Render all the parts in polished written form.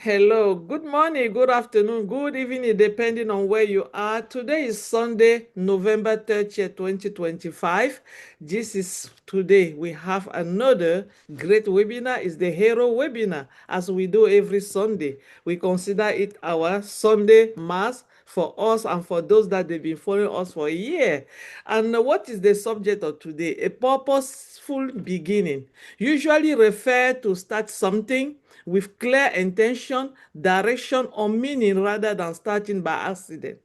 Hello, good morning, good afternoon, good evening, depending on where you are. Today is Sunday, November 30th, 2025. This is today. We have another great webinar. It's the Hero webinar, as we do every Sunday. We consider it our Sunday Mass for us and for those that they've been following us for a year. And what is the subject of today? A purposeful beginning. Usually refer to start something with clear intention, direction, or meaning rather than starting by accident.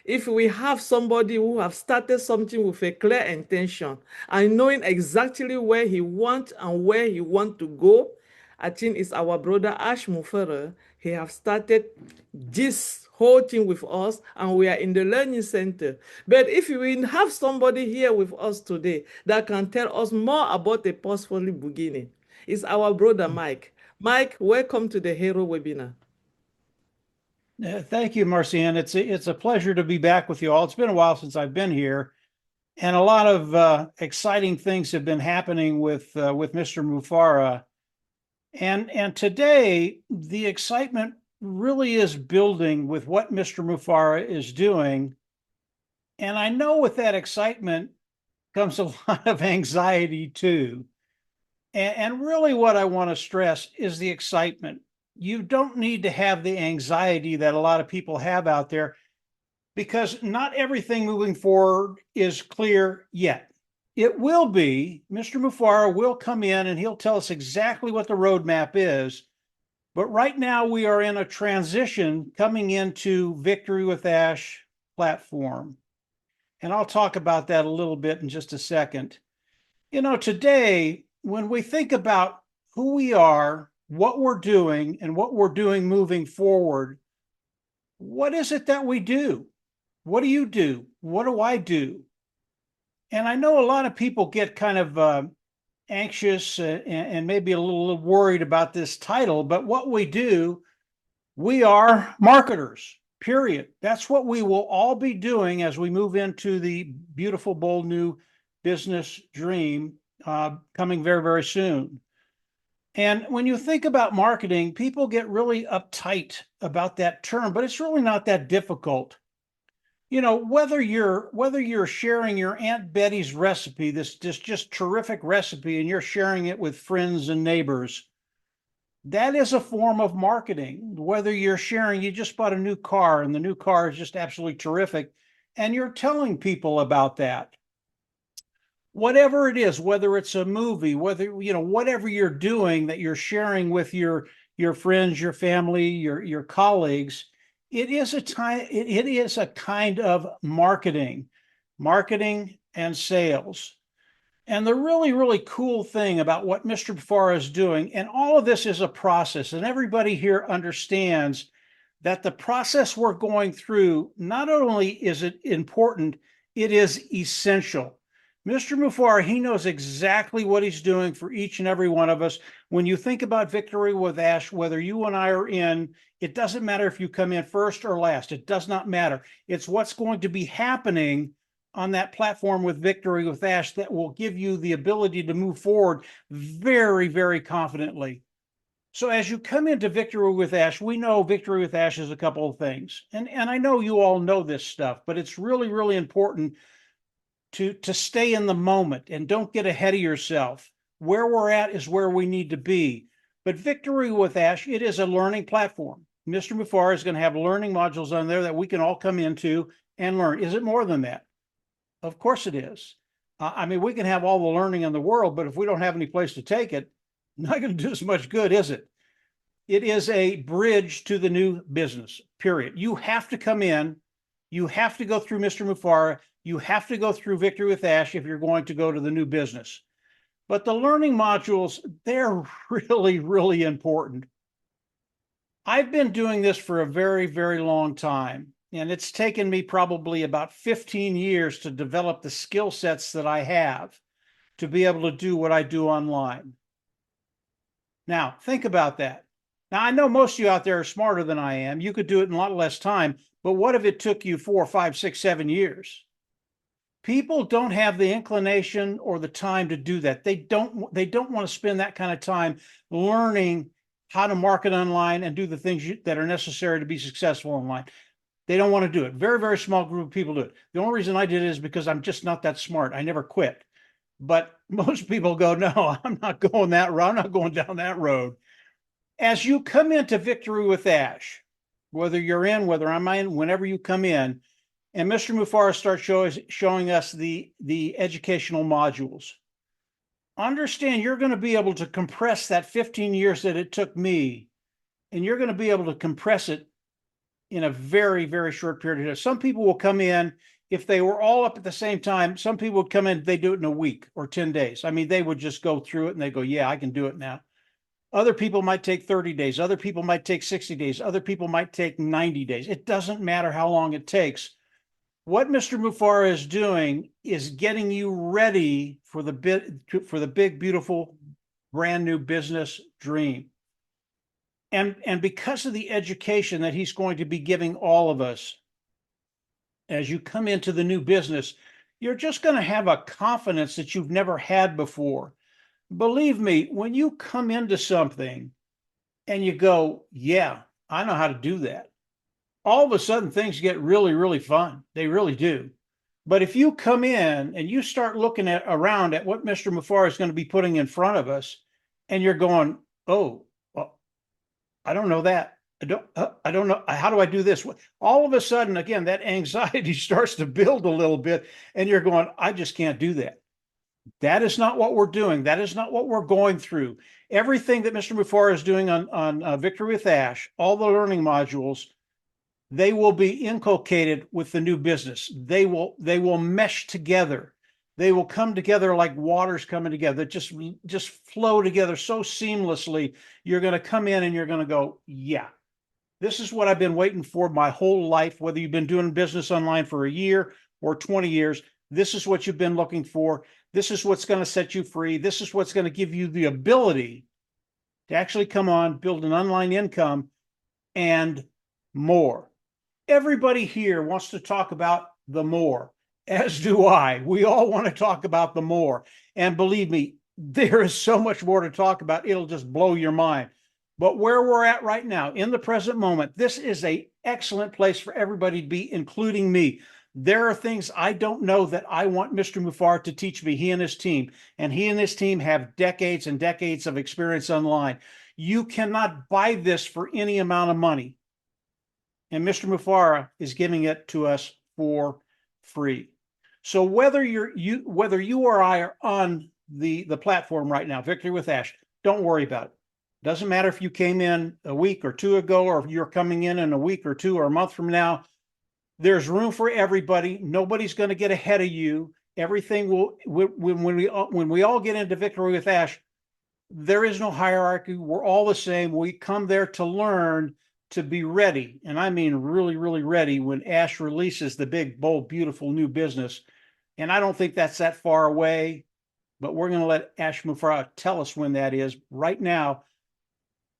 If we have somebody who have started something with a clear intention and knowing exactly where he wants and where he want to go, I think it's our brother Ash Mufere. He have started this whole thing with us and we are in the learning center. But if we have somebody here with us today that can tell us more about the purposeful beginning, it's our brother Mike. Mike, welcome to the Hero webinar. Thank you, Marcian. It's a pleasure to be back with you all. It's been a while since I've been here, and a lot of exciting things have been happening with Mr. Mufara. And today the excitement really is building with what Mr. Mufara is doing. And I know with that excitement comes a lot of anxiety too. And really what I want to stress is the excitement. You don't need to have the anxiety that a lot of people have out there because not everything moving forward is clear yet. It will be. Mr. Mufara will come in and he'll tell us exactly what the roadmap is. But right now we are in a transition coming into Victory with Ash platform. And I'll talk about that a little bit in just a second. You know, today, when we think about who we are, what we're doing, and what we're doing moving forward, what is it that we do? What do you do? What do I do? And I know a lot of people get kind of anxious and maybe a little worried about this title, but what we do, we are marketers, period. That's what we will all be doing as we move into the beautiful, bold new business dream coming very, very soon. And when you think about marketing, people get really uptight about that term, but it's really not that difficult. You know, whether you're sharing your Aunt Betty's recipe, this just terrific recipe, and you're sharing it with friends and neighbors, that is a form of marketing. Whether you're sharing, you just bought a new car and the new car is just absolutely terrific, and you're telling people about that. Whatever it is, whether it's a movie, whether, you know, whatever you're doing that you're sharing with your friends, your family, your colleagues, it is a kind of marketing and sales. And the really, really cool thing about what Mr. Bafara is doing, and all of this is a process, and everybody here understands that the process we're going through, not only is it important, it is essential. Mr. Mufar, he knows exactly what he's doing for each and every one of us. When you think about Victory with Ash, whether you and I are in, it doesn't matter if you come in first or last. It does not matter. It's what's going to be happening on that platform with Victory with Ash that will give you the ability to move forward very, very confidently. So as you come into Victory with Ash, we know Victory with Ash is a couple of things. And I know you all know this stuff, but it's really, really important to stay in the moment and don't get ahead of yourself. Where we're at is where we need to be. But Victory with Ash, it is a learning platform. Mr. Mufar is going to have learning modules on there that we can all come into and learn. Is it more than that? Of course it is. I mean, we can have all the learning in the world, but if we don't have any place to take it, not going to do as much good, is it? It is a bridge to the new business, period. You have to come in. You have to go through Mr. Mufara. You have to go through Victory with Ash if you're going to go to the new business. But the learning modules, they're really, really important. I've been doing this for a very, very long time, and it's taken me probably about 15 years to develop the skill sets that I have to be able to do what I do online. Now, think about that. Now, I know most of you out there are smarter than I am. You could do it in a lot less time, but what if it took you 4, 5, 6, 7 years? People don't have the inclination or the time to do that. They don't want to spend that kind of time learning how to market online and do the things that are necessary to be successful online. They don't want to do it. Very, very small group of people do it. The only reason I did it is because I'm just not that smart. I never quit. But most people go, no, I'm not going that road. I'm not going down that road. As you come into Victory with Ash, whether you're in, whether I'm in, whenever you come in, and Mr. Mufara starts showing us the educational modules, understand you're going to be able to compress that 15 years that it took me, and you're going to be able to compress it in a very, very short period of time. Some people will come in, if they were all up at the same time, some people would come in, they do it in a week or 10 days. I mean, they would just go through it and they go, yeah, I can do it now. Other people might take 30 days. Other people might take 60 days. Other people might take 90 days. It doesn't matter how long it takes. What Mr. Mufara is doing is getting you ready for the big, beautiful, brand new business dream. And because of the education that he's going to be giving all of us, as you come into the new business, you're just going to have a confidence that you've never had before. Believe me, when you come into something and you go, yeah, I know how to do that, all of a sudden things get really, really fun. They really do. But if you come in and you start looking around at what Mr. Mufara is going to be putting in front of us, and you're going, oh, well, I don't know that. I don't know. How do I do this? All of a sudden, again, that anxiety starts to build a little bit, and you're going, I just can't do that. That is not what we're doing. That is not what we're going through. Everything that Mr. Mufara is doing on Victory with Ash, all the learning modules, they will be inculcated with the new business. They will mesh together. They will come together like waters coming together. Just flow together so seamlessly. You're going to come in and you're going to go, yeah, this is what I've been waiting for my whole life. Whether you've been doing business online for a year or 20 years, this is what you've been looking for. This is what's going to set you free. This is what's going to give you the ability to actually come on, build an online income, and more. Everybody here wants to talk about the more, as do I. We all want to talk about the more. And believe me, there is so much more to talk about. It'll just blow your mind. But where we're at right now, in the present moment, this is an excellent place for everybody to be, including me. There are things I don't know that I want Mr. Mufara to teach me, he and his team. And he and his team have decades and decades of experience online. You cannot buy this for any amount of money. And Mr. Mufara is giving it to us for free. So whether you or I are on the platform right now, Victory with Ash, don't worry about it. Doesn't matter if you came in a week or two ago, or if you're coming in a week or two or a month from now. There's room for everybody. Nobody's going to get ahead of you. Everything will, when we all get into Victory with Ash, there is no hierarchy. We're all the same. We come there to learn, to be ready. And I mean, really, really ready when Ash releases the big, bold, beautiful new business. And I don't think that's that far away, but we're going to let Ash Mufara tell us when that is. Right now,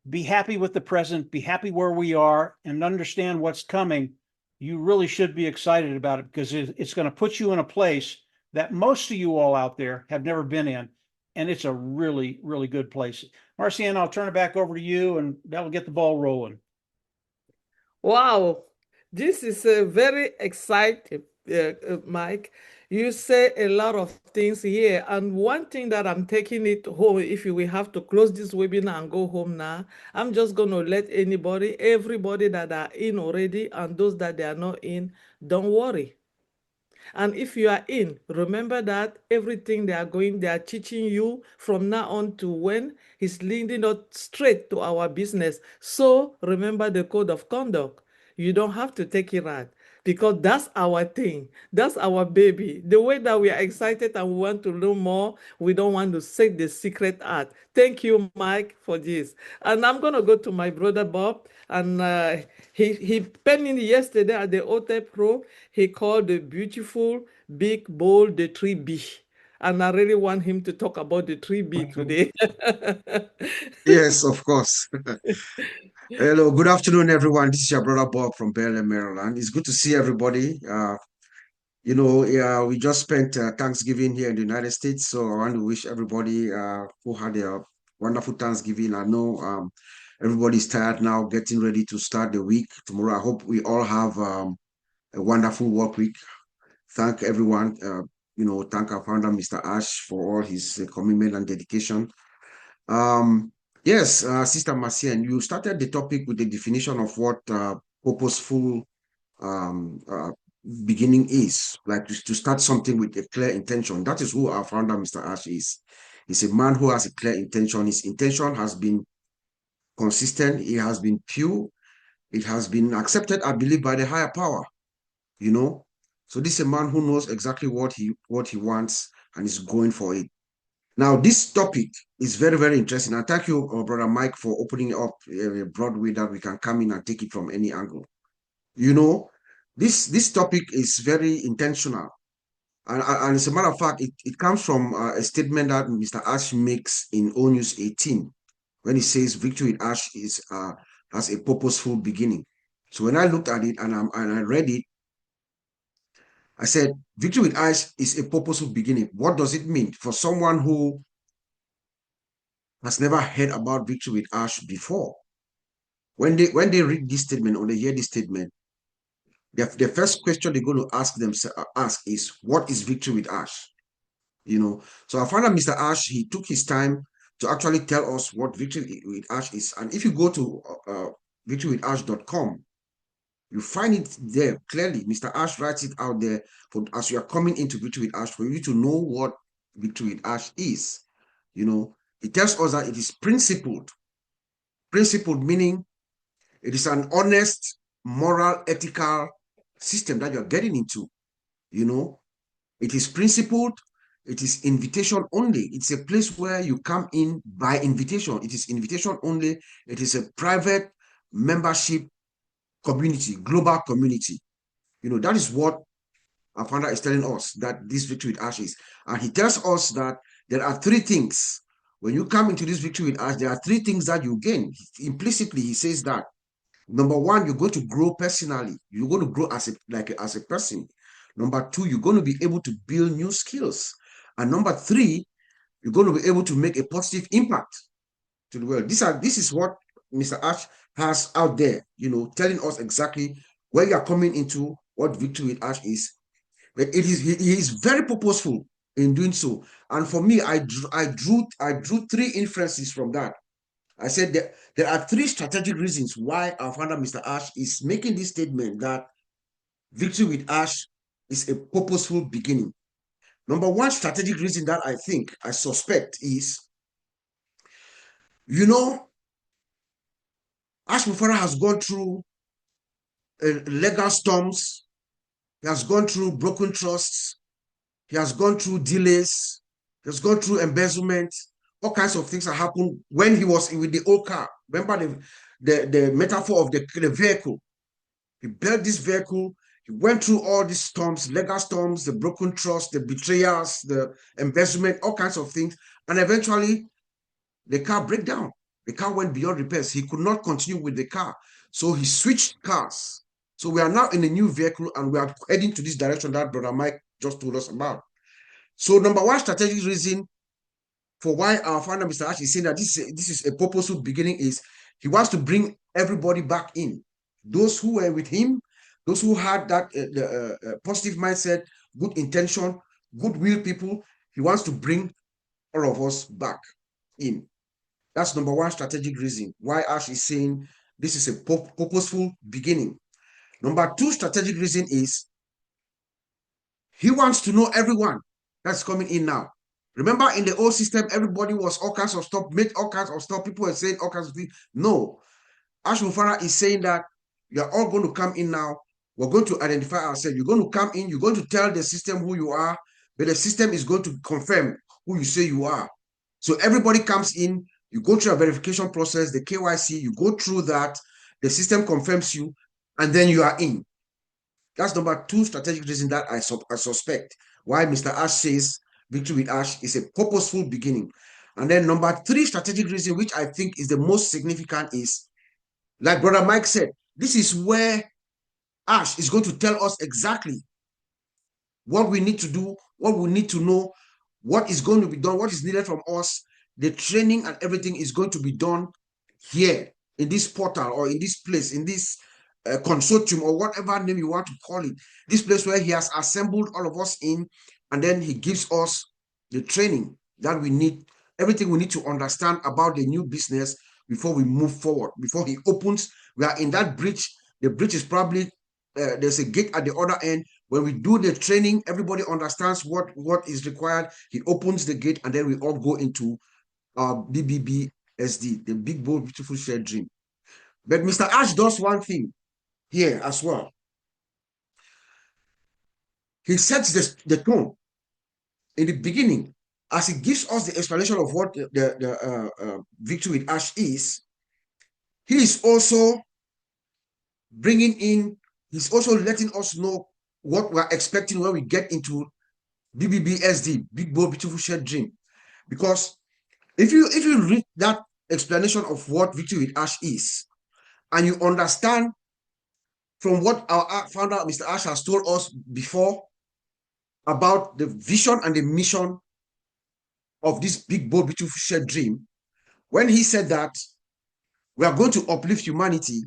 be happy with the present, be happy where we are, and understand what's coming. You really should be excited about it, because it's going to put you in a place that most of you all out there have never been in. And it's a really, really good place. Marcianne, I'll turn it back over to you, and that'll get the ball rolling. Wow, this is a very exciting, Mike. You say a lot of things here, and one thing that I'm taking it home, if we have to close this webinar and go home now, I'm just going to let everybody that are in already, and those that they are not in, don't worry. And if you are in, remember that everything they are teaching you from now on to when is leading us straight to our business. So remember the code of conduct. You don't have to take it right, because that's our thing. That's our baby. The way that we are excited and we want to learn more, we don't want to say the secret art. Thank you, Mike, for this. And I'm going to go to my brother Bob. And he penned yesterday at the Hotel Pro. He called the beautiful, big, bold, the 3B. And I really want him to talk about the 3B today. Yes, of course. Hello, good afternoon, everyone. This is your brother Bob from Bel Maryland. It's good to see everybody. We just spent Thanksgiving here in the United States, so I want to wish everybody who had their wonderful Thanksgiving. I know everybody's tired now, getting ready to start the week tomorrow. I hope we all have a wonderful work week. Thank everyone. Thank our founder, Mr. Ash, for all his commitment and dedication. Yes, Sister Marcian, you started the topic with the definition of what purposeful beginning is, like to start something with a clear intention. That is who our founder, Mr. Ash, is. He's a man who has a clear intention. His intention has been consistent. It has been pure. It has been accepted, I believe, by the higher power. So this is a man who knows exactly what he wants and is going for it. Now, this topic is very, very interesting. And thank you, Brother Mike, for opening up a broad way that we can come in and take it from any angle. This topic is very intentional. And as a matter of fact, it comes from a statement that Mr. Ash makes in O News 18, when he says victory with Ash has a purposeful beginning. So when I looked at it and I read it, I said, victory with Ash is a purposeful beginning. What does it mean for someone who has never heard about victory with Ash before? When they read this statement or they hear this statement, the first question they're going to ask is, what is victory with Ash? So I found that Mr. Ash, he took his time to actually tell us what victory with Ash is. And if you go to victorywithash.com, you find it there clearly. Mr. Ash writes it out there as you are coming into victory with Ash, for you to know what victory with Ash is. It tells us that it is principled. Principled meaning it is an honest, moral, ethical system that you're getting into. It is principled. It is invitation only. It's a place where you come in by invitation. It is invitation only. It is a private membership community, global community. That is what our founder is telling us, that this victory with Ash is. And he tells us that there are three things. When you come into this victory with Ash, there are three things that you gain. Implicitly, he says that. Number one, you're going to grow personally. You're going to grow as a person. Number two, you're going to be able to build new skills. And number three, you're going to be able to make a positive impact to the world. This is what Mr. Ash has out there, telling us exactly where you are coming into, what victory with Ash is. But he is very purposeful in doing so. And for me, I drew three inferences from that. I said that there are three strategic reasons why our founder, Mr. Ash, is making this statement that victory with Ash is a purposeful beginning. Number one strategic reason that I suspect is, Ash Mufara has gone through legal storms. He has gone through broken trusts. He has gone through delays. He has gone through embezzlement. All kinds of things that happened when he was with the old car. Remember the metaphor of the vehicle. He built this vehicle. He went through all these storms, legal storms, the broken trust, the betrayals, the embezzlement, all kinds of things. And eventually, the car broke down. The car went beyond repairs. He could not continue with the car. So he switched cars. So we are now in a new vehicle and we are heading to this direction that Brother Mike just told us about. So number one strategic reason for why our founder, Mr. Ash, is saying that this is a purposeful beginning is he wants to bring everybody back in. Those who were with him, those who had that positive mindset, good intention, goodwill people, he wants to bring all of us back in. That's number one strategic reason why Ash is saying this is a purposeful beginning. Number two strategic reason is he wants to know everyone that's coming in now. Remember, in the old system, everybody was all kinds of stuff, made all kinds of stuff. People were saying all kinds of things. No. Ash Mufara is saying that you're all going to come in now. We're going to identify ourselves. You're going to come in. You're going to tell the system who you are, but the system is going to confirm who you say you are. So everybody comes in. You go through a verification process, the KYC. You go through that. The system confirms you, and then you are in. That's number two strategic reason that I suspect why Mr. Ash says victory with Ash is a purposeful beginning. And then number three strategic reason, which I think is the most significant, is, like Brother Mike said, this is where Ash is going to tell us exactly what we need to do, what we need to know, what is going to be done, what is needed from us. the training and everything is going to be done here in this portal or in this place, in this consortium or whatever name you want to call it, this place where he has assembled all of us in, and then he gives us the training that we need, everything we need to understand about the new business before we move forward, before he opens. We are in that bridge. The bridge is probably, there's a gate at the other end. When we do the training, everybody understands what is required. He opens the gate, and then we all go into BBBSD, the big, bold, beautiful shared dream. But Mr. Ash does one thing here as well. He sets the tone in the beginning as he gives us the explanation of what the Victory with Ash is. He is also bringing in, he's also letting us know what we're expecting when we get into BBBSD, big, bold, beautiful shared dream. Because if you read that explanation of what Victory with Ash is, and you understand from what our founder, Mr. Ash, has told us before about the vision and the mission of this big, bold, beautiful shared dream, when he said that we are going to uplift humanity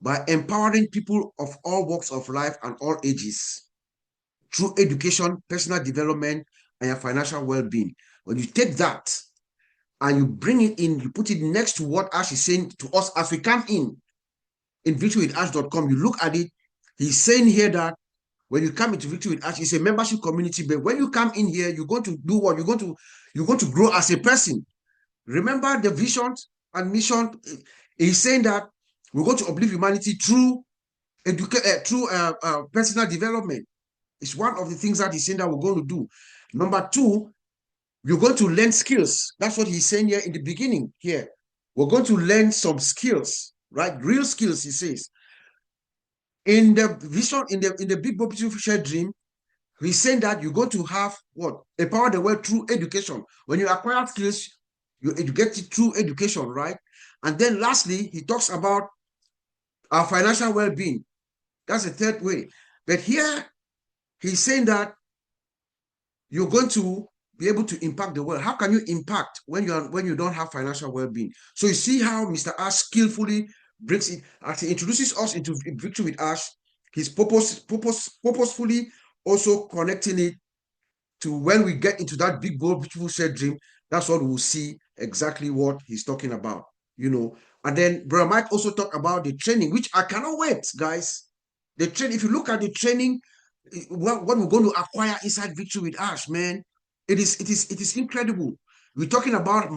by empowering people of all walks of life and all ages through education, personal development, and your financial well-being. When you take that and you bring it in, you put it next to what Ash is saying to us as we come in victorywithash.com, you look at it, he's saying here that when you come into Victory with Ash, it's a membership community, but when you come in here, you're going to do what? You're going to grow as a person. Remember the vision and mission. He's saying that we're going to uplift humanity through personal development. It's one of the things that he's saying that we're going to do. Number two, you're going to learn skills. That's what he's saying here in the beginning here. We're going to learn some skills, right? Real skills, he says. In the vision, in the big, bold, beautiful shared dream, he's saying that you're going to have what? Empower the world through education. When you acquire skills, you educate it through education, right? And then lastly, he talks about our financial well-being. That's the third way. But here, he's saying that you're going to be able to impact the world. How can you impact when you don't have financial well-being? So you see how Mr. Ash skillfully brings it, as he introduces us into Victory with Ash, he's purposefully also connecting it to when we get into that big, bold, beautiful shared dream. That's what we'll see exactly what he's talking about, you know. And then Brother Mike also talked about the training, which I cannot wait, guys. The training, if you look at the training, what we're going to acquire inside Victory with Ash, man, it is incredible. We're talking about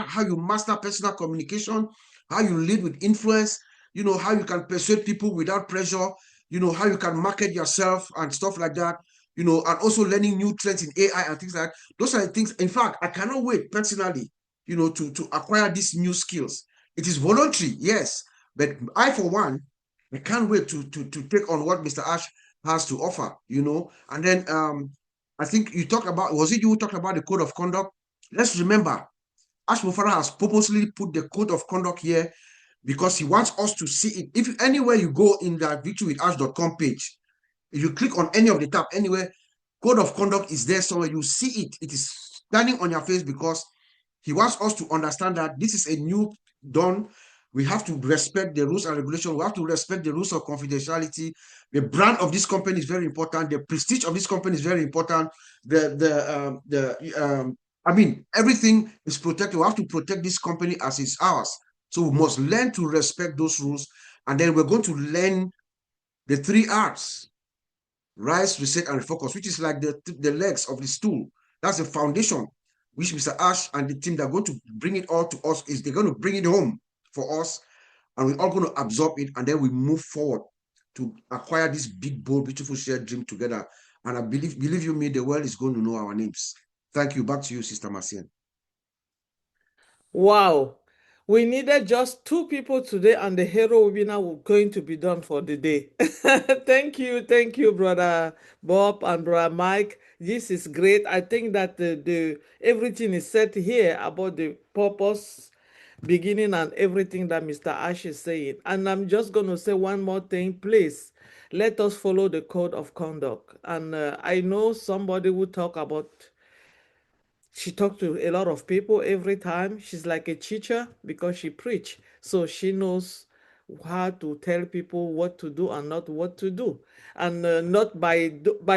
how you master personal communication, how you lead with influence, you know, how you can persuade people without pressure, you know, how you can market yourself and stuff like that, you know, and also learning new trends in AI and things like that. Those are the things. In fact, I cannot wait personally, you know, to acquire these new skills. It is voluntary, yes, but I, for one, I can't wait to take on what Mr. Ash has to offer, you know. And then I think you talked about, was it you who talked about the code of conduct? Let's remember, Ash Mufara has purposely put the code of conduct here because he wants us to see it. If anywhere you go in that victorywithash.com page, if you click on any of the tab, anywhere, code of conduct is there somewhere. You see it. It is standing on your face because he wants us to understand that this is a new dawn. We have to respect the rules and regulations. We have to respect the rules of confidentiality. The brand of this company is very important. The prestige of this company is very important. I mean, everything is protected. We have to protect this company as it's ours. So we must learn to respect those rules. And then we're going to learn the 3 R's: rise, reset, and refocus, which is like the legs of the stool. That's the foundation, which Mr. Ash and the team that are going to bring it all to us, is they're going to bring it home for us, and we're all going to absorb it, and then we move forward to acquire this big, bold, beautiful shared dream together. And I believe you me, the world is going to know our names. Thank you. Back to you, Sister Marcian. Wow. We needed just 2 people today, and the hero webinar was going to be done for the day. Thank you, Brother Bob and Brother Mike. This is great. I think that the everything is set here about the purpose, beginning, and everything that Mr. Ash is saying. And I'm just going to say one more thing, please. Let us follow the code of conduct. And I know somebody will talk about She talked to a lot of people every time. She's like a teacher because she preach. So she knows how to tell people what to do and not what to do. And not by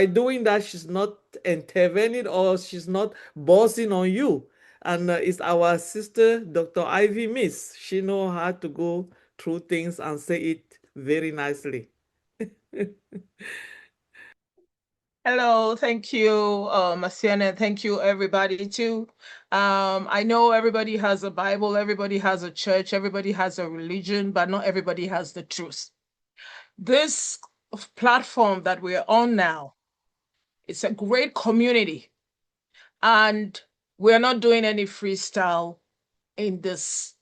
doing that, she's not intervening or she's not bossing on you. And it's our sister, Dr. Ivy Miss. She know how to go through things and say it very nicely. Hello, thank you, Masiana, and thank you, everybody, too. I know everybody has a Bible, everybody has a church, everybody has a religion, but not everybody has the truth. This platform that we're on now, it's a great community, and we're not doing any freestyle in this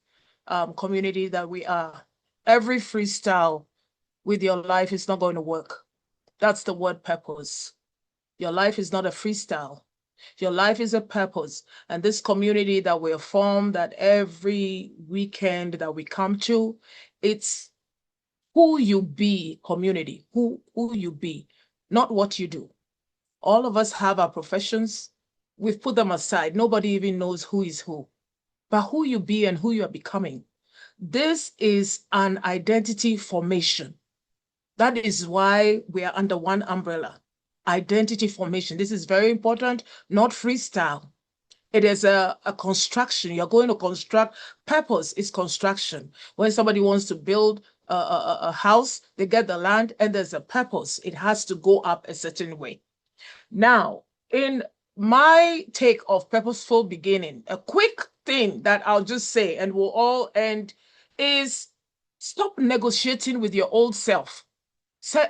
community that we are. Every freestyle with your life is not going to work. That's the word purpose. Your life is not a freestyle. Your life is a purpose. And this community that we're formed, that every weekend that we come to, it's who you be community, who you be, not what you do. All of us have our professions. We've put them aside. Nobody even knows who is who, but who you be and who you are becoming. This is an identity formation. That is why we are under one umbrella. Identity formation. This is very important, not freestyle. It is a construction. You're going to construct. Purpose is construction. When somebody wants to build a house, they get the land and there's a purpose. It has to go up a certain way. Now, in my take of purposeful beginning, a quick thing that I'll just say and we'll all end is stop negotiating with your old self.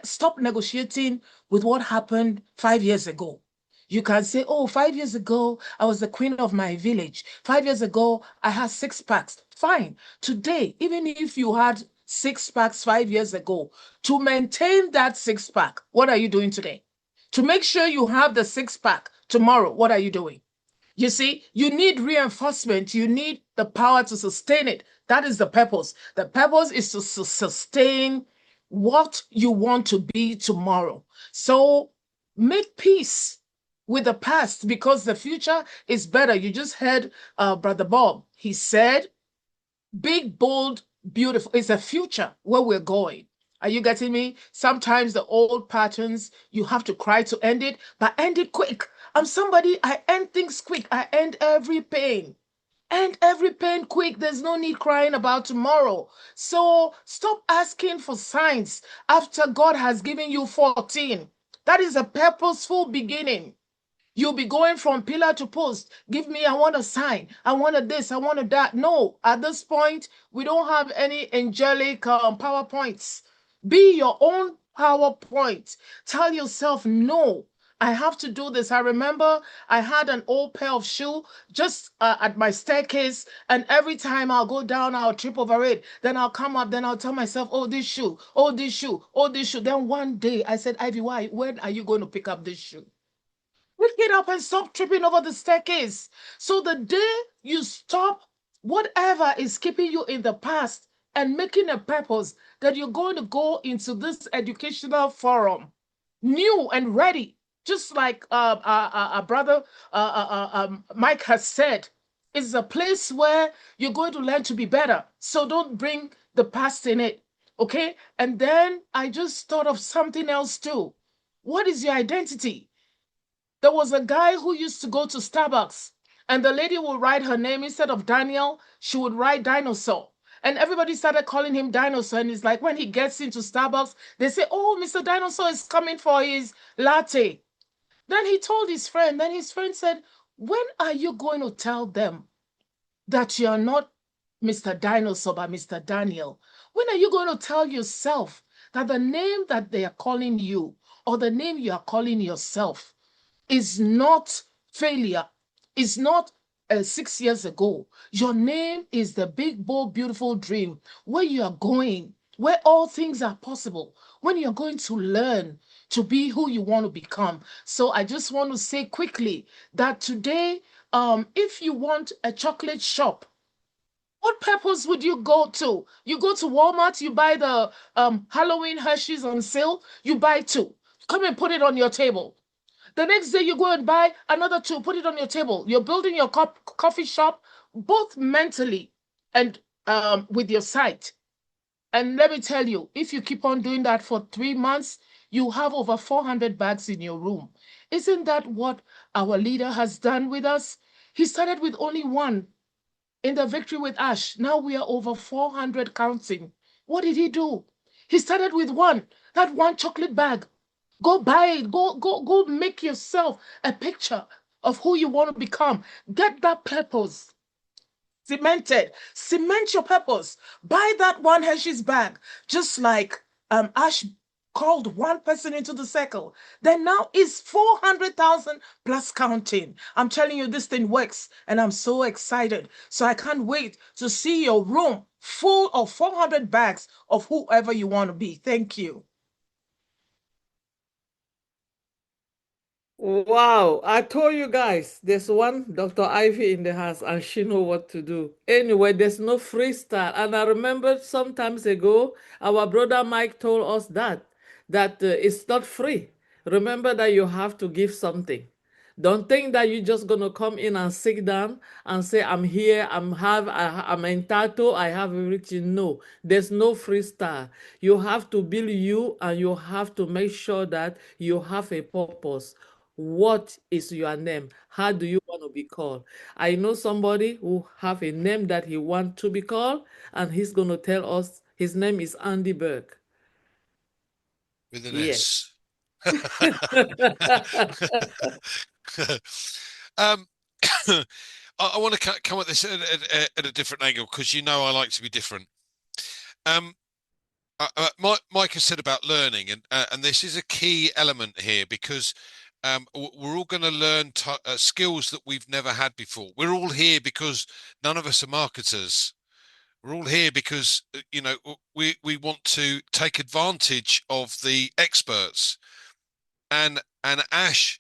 Stop negotiating with what happened 5 years ago. You can say, oh, 5 years ago, I was the queen of my village. 5 years ago, I had 6 packs. Fine. Today, even if you had 6 packs 5 years ago, to maintain that 6 pack, what are you doing today? To make sure you have the 6 pack tomorrow, what are you doing? You see, you need reinforcement. You need the power to sustain it. That is the purpose. The purpose is to sustain what you want to be tomorrow. So make peace with the past because the future is better. You just heard Brother Bob. He said, big, bold, beautiful. It's a future where we're going. Are you getting me? Sometimes the old patterns, you have to cry to end it, but end it quick. I'm somebody, I end things quick. I end every pain. End every pain quick. There's no need crying about tomorrow. So stop asking for signs after God has given you 14. That is a purposeful beginning. You'll be going from pillar to post. Give me, I want a sign. I want this, I want that. No, at this point, we don't have any angelic PowerPoints. Be your own PowerPoint. Tell yourself, no, I have to do this. I remember I had an old pair of shoe just at my staircase, and every time I'll go down, I'll trip over it. Then I'll come up, then I'll tell myself, oh, this shoe, oh, this shoe, oh, this shoe. Then one day I said, Ivy, why? When are you going to pick up this shoe? Pick it up and stop tripping over the staircase. So the day you stop whatever is keeping you in the past and making a purpose that you're going to go into this educational forum new and ready, just like brother Mike has said, it's a place where you're going to learn to be better. So don't bring the past in it, okay? And then I just thought of something else too. What is your identity? There was a guy who used to go to Starbucks, and the lady would write her name instead of Daniel, she would write dinosaur. And everybody started calling him Dinosaur. And it's like when he gets into Starbucks, they say, oh, Mr. Dinosaur is coming for his latte. Then he told his friend, then his friend said, when are you going to tell them that you're not Mr. Dinosaur, but Mr. Daniel? When are you going to tell yourself that the name that they are calling you or the name you are calling yourself is not failure, is not 6 years ago. Your name is the big, bold, beautiful dream where you are going, where all things are possible, when you're going to learn to be who you want to become. So I just want to say quickly that today, if you want a chocolate shop, what purpose would you go to? You go to Walmart, you buy the Halloween Hershey's on sale, you buy 2. Come and put it on your table. The next day you go and buy another two, put it on your table. You're building your coffee shop, both mentally and with your sight. And let me tell you, if you keep on doing that for 3 months, you have over 400 bags in your room. Isn't that what our leader has done with us? He started with only one in the Victory with Ash. Now we are over 400 counting. What did he do? He started with one, that one chocolate bag. Go buy it. Go make yourself a picture of who you want to become. Get that purpose cemented. Cement your purpose. Buy that one Hershey's bag, just like Ash called one person into the circle. Then now it's 400,000 plus counting. I'm telling you, this thing works, and I'm so excited. So I can't wait to see your room full of 400 bags of whoever you want to be. Thank you. Wow, I told you guys, there's one Dr. Ivy in the house and she know what to do. Anyway, there's no freestyle. And I remember sometimes ago, our brother Mike told us that it's not free. Remember that you have to give something. Don't think that you're just gonna come in and sit down and say, "I'm here, I'm entitled, I have everything." No, there's no freestyle. You have to build you, and you have to make sure that you have a purpose. What is your name? How do you want to be called? I know somebody who have a name that he want to be called, and he's gonna tell us his name is Andy Burke. With an Yes. S. um, I want to come at this at a different angle, because you know I like to be different. Mike has said about learning, and this is a key element here, because we're all going to learn skills that we've never had before. We're all here because none of us are marketers. We're all here because you know we want to take advantage of the experts, and Ash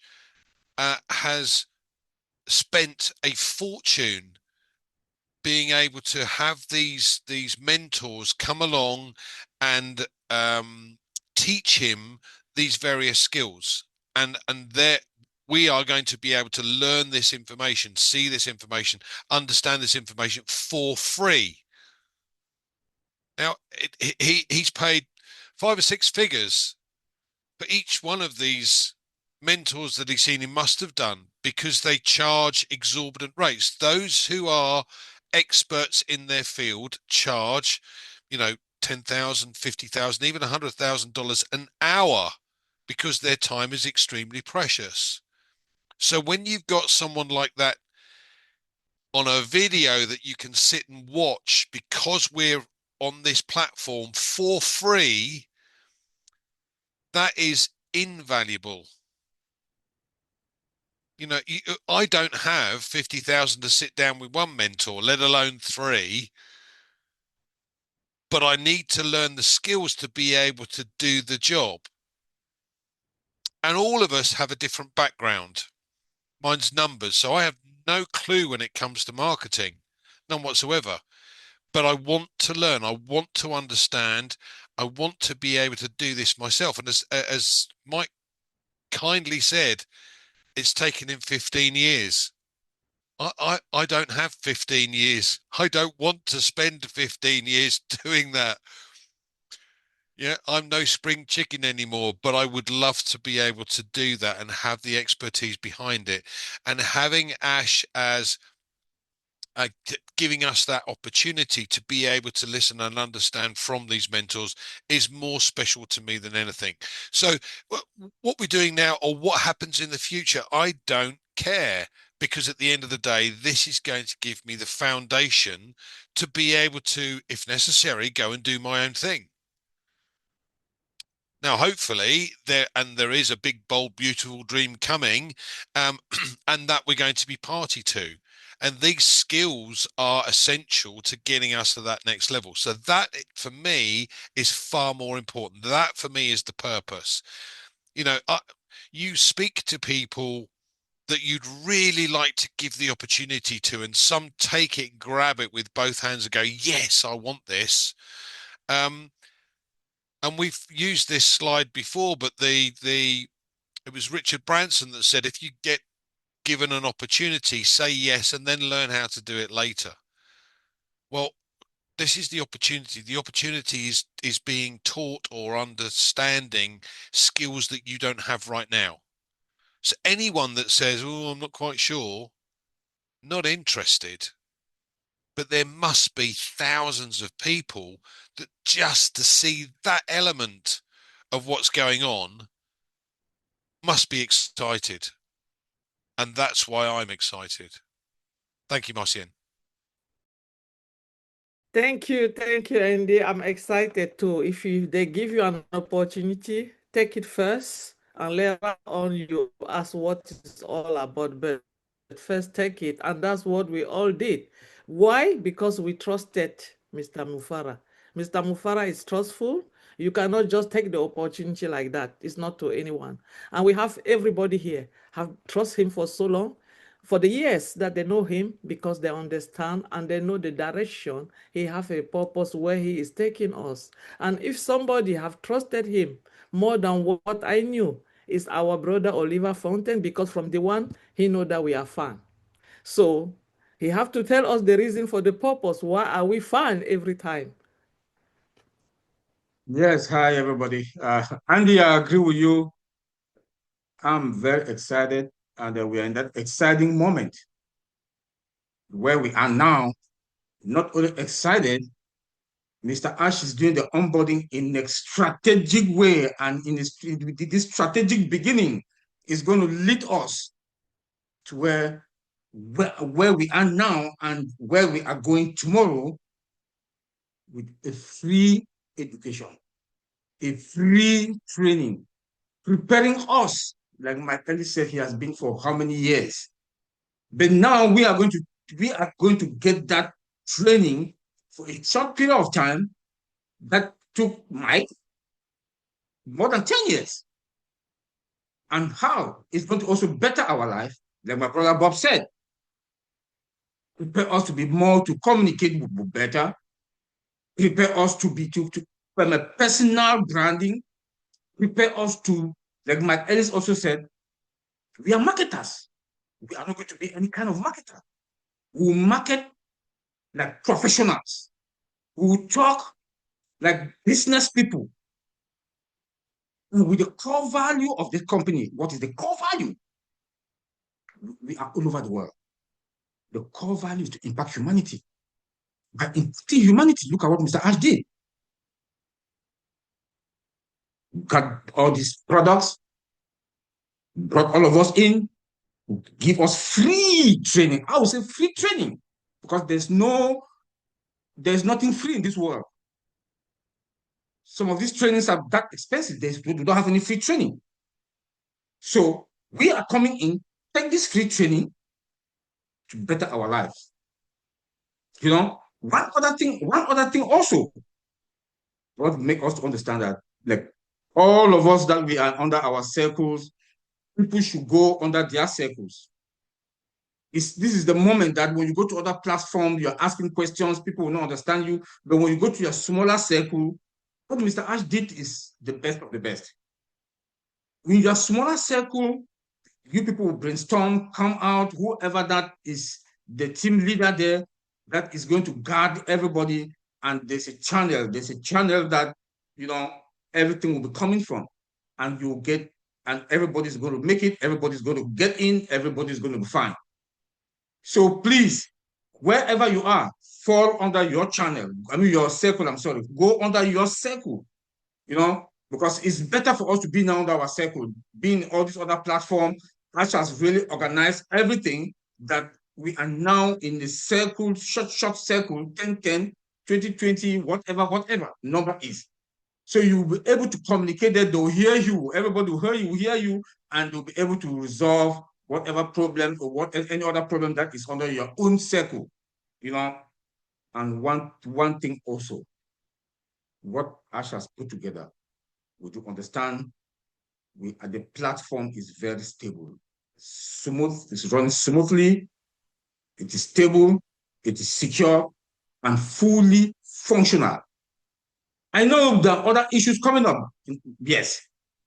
has spent a fortune being able to have these mentors come along and teach him these various skills, and there we are going to be able to learn this information, see this information, understand this information for free. Now he's paid 5 or 6 figures for each one of these mentors that he's seen. He must have done, because they charge exorbitant rates. Those who are experts in their field charge, you know, $10,000, $50,000, even $100,000 an hour, because their time is extremely precious. So when you've got someone like that on a video that you can sit and watch, because we're on this platform for free, that is invaluable. You know, I don't have 50,000 to sit down with one mentor, let alone 3. But I need to learn the skills to be able to do the job. And all of us have a different background. Mine's numbers, so I have no clue when it comes to marketing, none whatsoever. But I want to learn. I want to understand. I want to be able to do this myself. And as Mike kindly said, it's taken him 15 years. I don't have 15 years. I don't want to spend 15 years doing that. Yeah, I'm no spring chicken anymore, but I would love to be able to do that and have the expertise behind it. And having Ash as giving us that opportunity to be able to listen and understand from these mentors is more special to me than anything. So what we're doing now, or what happens in the future, I don't care, because at the end of the day, this is going to give me the foundation to be able to, if necessary, go and do my own thing. Now, hopefully, there is a big, bold, beautiful dream coming, and that we're going to be party to. And these skills are essential to getting us to that next level. So that, for me, is far more important. That, for me, is the purpose. You know, you speak to people that you'd really like to give the opportunity to, and some take it, grab it with both hands and go, yes, I want this. And we've used this slide before, but the It was Richard Branson that said, if you get given an opportunity, say yes, and then learn how to do it later. Well, this is the opportunity. The opportunity is being taught or understanding skills that you don't have right now. So anyone that says, oh, I'm not quite sure, not interested. But there must be thousands of people that just to see that element of what's going on must be excited. And that's why I'm excited. Thank you, Marcien. Thank you, Andy. I'm excited too. If they give you an opportunity, take it first, and later on you ask what it's all about. But first take it, and that's what we all did. Why? Because we trusted Mr. Mufara. Mr. Mufara is trustful. You cannot just take the opportunity like that. It's not to anyone. And we have everybody here have trust him for so long, for the years that they know him, because they understand and they know the direction. He have a purpose where he is taking us. And if somebody have trusted him more than what I knew, is our brother Oliver Fountain, because from the one he know that we are fan. So he have to tell us the reason for the purpose. Why are we fan every time? Yes, hi everybody. Andy, I agree with you. I'm very excited, and we are in that exciting moment where we are now. Not only excited, Mr. Ash is doing the onboarding in a strategic way, and in this strategic beginning is going to lead us to where we are now and where we are going tomorrow, with a free education, a free training, preparing us, like my colleague said, he has been for how many years. But now we are going to get that training for a short period of time that took Mike more than 10 years. And how it's going to also better our life, like my brother Bob said. Prepare us to be more, to communicate better, prepare us to from a personal branding, prepare us to, like Mike Ellis also said, we are marketers. We are not going to be any kind of marketer. We will market like professionals. We will talk like business people. And with the core value of the company, what is the core value? We are all over the world. The core value is to impact humanity. By impacting humanity, look at what Mr. Ash did. Got all these products, brought all of us in, give us free training. I would say free training, because there's nothing free in this world. Some of these trainings are that expensive. We don't have any free training. So we are coming in, take this free training to better our lives. You know, one other thing also, what make us to understand that, like, all of us that we are under our circles, people should go under their circles. This is the moment that when you go to other platforms, you're asking questions, people will not understand you. But when you go to your smaller circle, what Mr. Ash did is the best of the best. In your smaller circle, you people will brainstorm, come out, whoever that is the team leader there, that is going to guard everybody. And there's a channel that, you know, everything will be coming from. And you'll get, and everybody's going to make it, everybody's going to get in, everybody's going to be fine. So please, wherever you are, fall under your channel. I mean, your circle, I'm sorry. Go under your circle, you know, because it's better for us to be now under our circle. Being in all these other platforms, Ash has really organized everything that we are now in the circle, short circle, 10, 20, whatever number is. So you'll be able to communicate that they'll hear you, everybody will hear you, and you'll be able to resolve whatever problem or any other problem that is under your own circle, you know. And one thing also, what Ash has put together, would you understand? The platform is very stable, smooth, it's running smoothly, it is stable, it is secure, and fully functional. I know there are other issues coming up. Yes,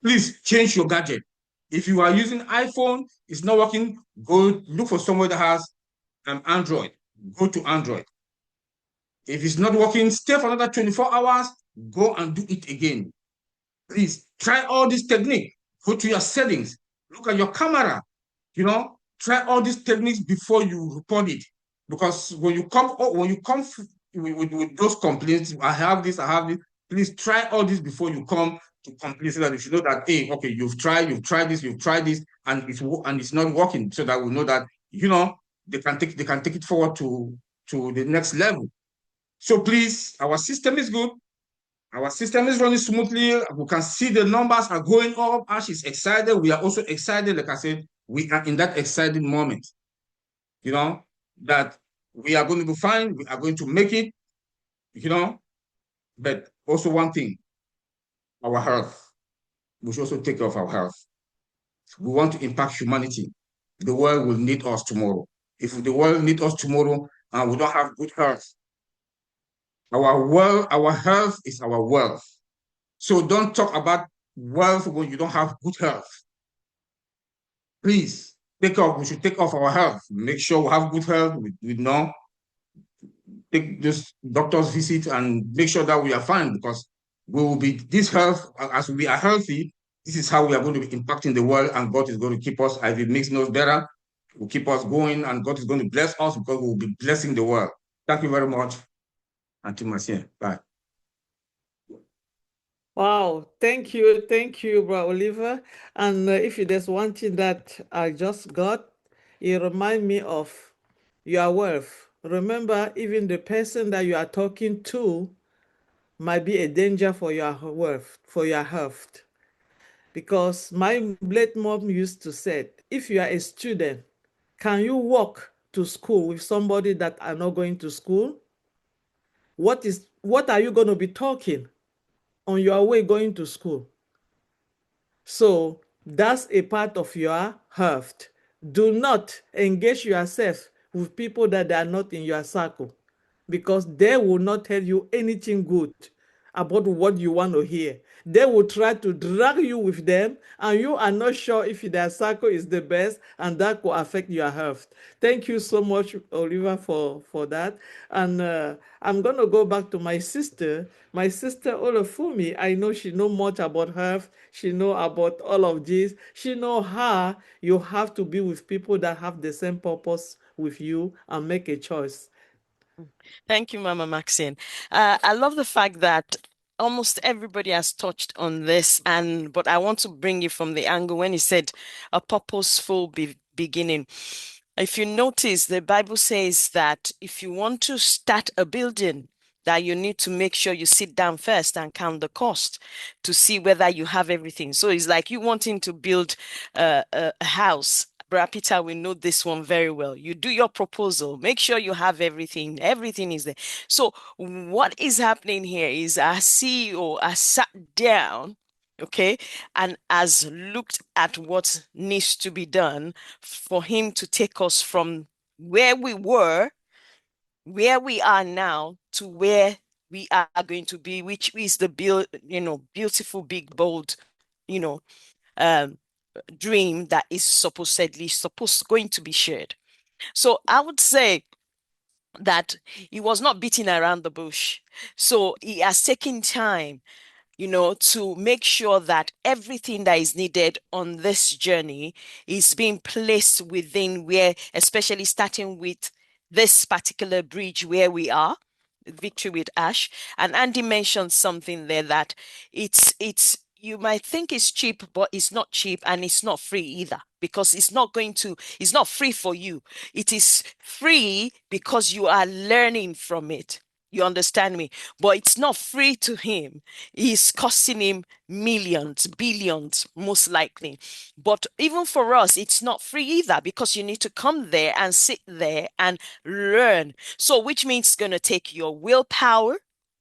please change your gadget. If you are using iPhone, it's not working, go look for somewhere that has Android. Go to Android. If it's not working, stay for another 24 hours, go and do it again. Please try all this technique. Go to your settings, look at your camera, try all these techniques before you report it. Because when you come with those complaints, I have this, please try all this before you come to complain, so that you should know that, hey, okay, you've tried this, and it's not working, so that we know that, they can take it forward to the next level. So please, our system is good. Our system is running smoothly. We can see the numbers are going up. Ash is excited. We are also excited. Like I said, we are in that exciting moment, that we are going to be fine. We are going to make it, But also one thing, our health. We should also take care of our health. We want to impact humanity. The world will need us tomorrow. If the world needs us tomorrow and we don't have good health, our health is our wealth. So don't talk about wealth when you don't have good health. Please, we should take off our health. Make sure we have good health. We know, take this doctor's visit and make sure that we are fine, because we will be this health, as we are healthy, this is how we are going to be impacting the world, and God is going to keep us, as it makes us better, will keep us going, and God is going to bless us, because we will be blessing the world. Thank you very much. Until Marcia. Bye. Wow, thank you, Bro Oliver. And if there's one thing that I just got, it reminds me of your worth. Remember, even the person that you are talking to might be a danger for your worth, for your health. Because my late mom used to say, if you are a student, can you walk to school with somebody that are not going to school? What are you going to be talking on your way going to school? So that's a part of your health. Do not engage yourself with people that are not in your circle, because they will not tell you anything good about what you want to hear. They will try to drag you with them, and you are not sure if their circle is the best, and that will affect your health. Thank you so much, Oliver, for that. And I'm going to go back to my sister. My sister, Olafumi, I know she know much about health. She know about all of this. She know how you have to be with people that have the same purpose with you and make a choice. Thank you, Mama Maxine. I love the fact that almost everybody has touched on this, but I want to bring you from the angle when he said a purposeful beginning. If you notice, the Bible says that if you want to start a building, that you need to make sure you sit down first and count the cost to see whether you have everything. So it's like you wanting to build a house. Brother Peter, we know this one very well. You do your proposal, make sure you have everything. Everything is there. So what is happening here is our CEO has sat down, okay, and has looked at what needs to be done for him to take us from where we were, where we are now, to where we are going to be, which is the beautiful, big, bold, dream that is supposedly going to be shared. So I would say that he was not beating around the bush. So he has taken time, to make sure that everything that is needed on this journey is being placed within where, especially starting with this particular bridge where we are, Victory with Ash. And Andy mentioned something there that it's you might think it's cheap, but it's not cheap, and it's not free either, because it's not free for you. It is free because you are learning from it. You understand me? But it's not free to him. It's costing him millions, billions, most likely. But even for us, it's not free either, because you need to come there and sit there and learn. So, which means it's going to take your willpower,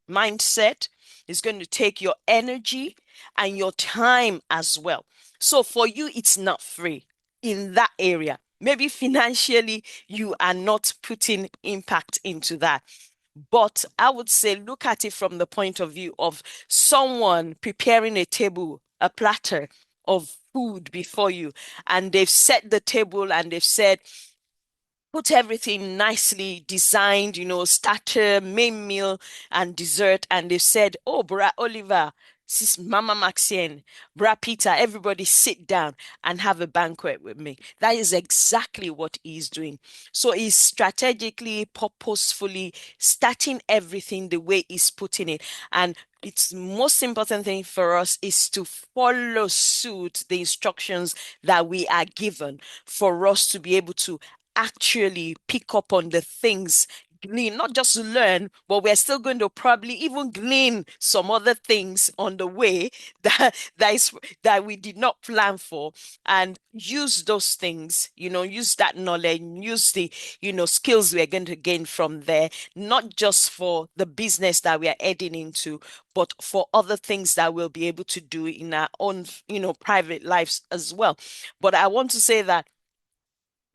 mindset, it's going to take your energy and your time as well. So for you, it's not free in that area. Maybe financially, you are not putting impact into that. But I would say, look at it from the point of view of someone preparing a table, a platter of food before you, and they've set the table and they've said, put everything nicely designed, starter, main meal, and dessert. And they said, oh, Bra Oliver, sis Mama Maxine, Bra Peter, everybody sit down and have a banquet with me. That is exactly what he's doing. So he's strategically, purposefully starting everything the way he's putting it. And it's most important thing for us is to follow suit the instructions that we are given for us to be able to actually pick up on the things, glean, not just learn, but we're still going to probably even glean some other things on the way that we did not plan for, and use those things, use that knowledge, use the, skills we're going to gain from there, not just for the business that we are heading into, but for other things that we'll be able to do in our own, private lives as well. But I want to say that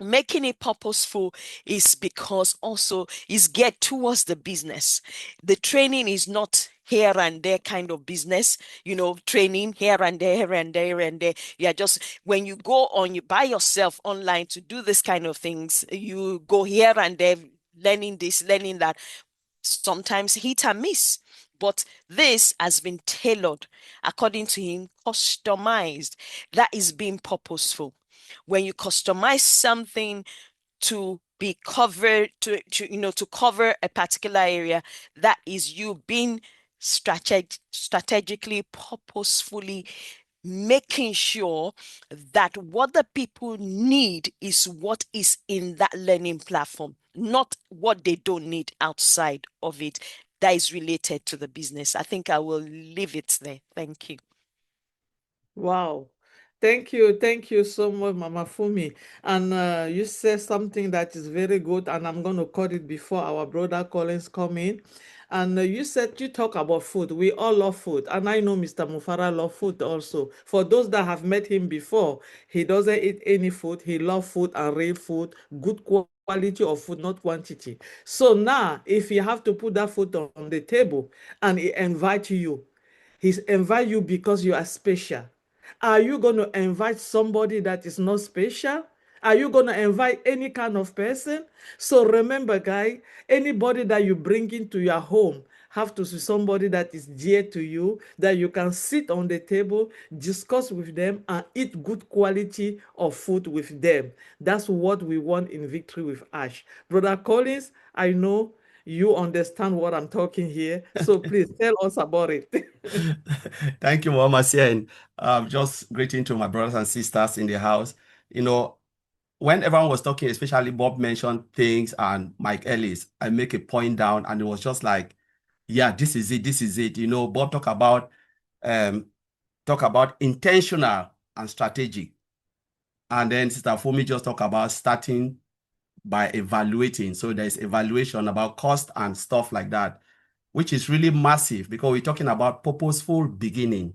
making it purposeful is because also is geared towards the business. The training is not here and there kind of business, training here and there, here and there, here and there. Yeah, just when you go on, you by yourself online to do this kind of things, you go here and there, learning this, learning that, sometimes hit and miss. But this has been tailored, according to him, customized. That is being purposeful. When you customize something to be covered, to cover a particular area, that is you being strategically, purposefully making sure that what the people need is what is in that learning platform, not what they don't need outside of it that is related to the business. I think I will leave it there. Thank you. Wow. Thank you. Thank you so much, Mama Fumi. And you said something that is very good, and I'm going to cut it before our brother Collins come in. And you said you talk about food. We all love food. And I know Mr. Mufara love food also. For those that have met him before, he doesn't eat any food. He loves food and real food, good quality of food, not quantity. So now, if you have to put that food on the table and he invite you, he invite you because you are special. Are you going to invite somebody that is not special? Are you going to invite any kind of person? So remember, guy, anybody that you bring into your home have to see somebody that is dear to you, that you can sit on the table, discuss with them, and eat good quality of food with them. That's what we want in Victory with Ash. Brother Collins, I know you understand what I'm talking here, so please tell us about it. Thank you, Mama Sien. Just greeting to my brothers and sisters in the house. When everyone was talking, especially Bob mentioned things and Mike Ellis, I make a point down and it was just like, yeah, this is it, this is it. Bob talk about intentional and strategic. And then Sister Fumi just talk about starting by evaluating. So there's evaluation about cost and stuff like that, which is really massive because we're talking about purposeful beginning.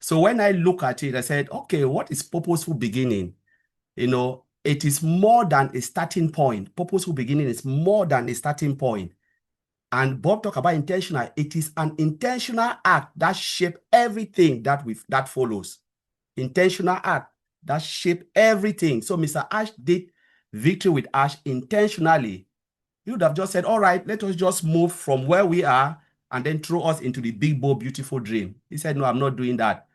So when I look at it, I said, okay, what is purposeful beginning? It is more than a starting point. Purposeful beginning is more than a starting point. And Bob talked about intentional. It is an intentional act that shapes everything that follows. Intentional act that shapes everything. So Mr. Ash did Victory with Ash intentionally. You would have just said, all right, let us just move from where we are and then throw us into the big, bold, beautiful dream. He said, no, I'm not doing that.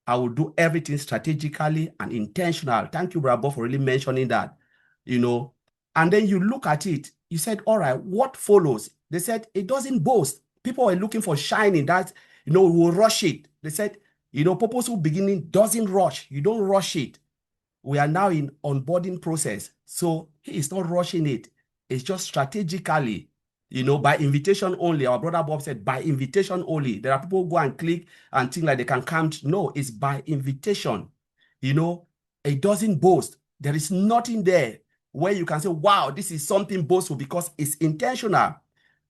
I will do everything strategically and intentional. Thank you, Bravo, for really mentioning that, And then you look at it, you said, all right, what follows? They said, it doesn't boast. People are looking for shining that, we will rush it. They said, purposeful beginning doesn't rush. You don't rush it. We are now in onboarding process. So he is not rushing it. It's just strategically, by invitation only. Our brother Bob said, by invitation only. There are people who go and click and think like they can come. No, it's by invitation. It doesn't boast. There is nothing there where you can say, wow, this is something boastful because it's intentional.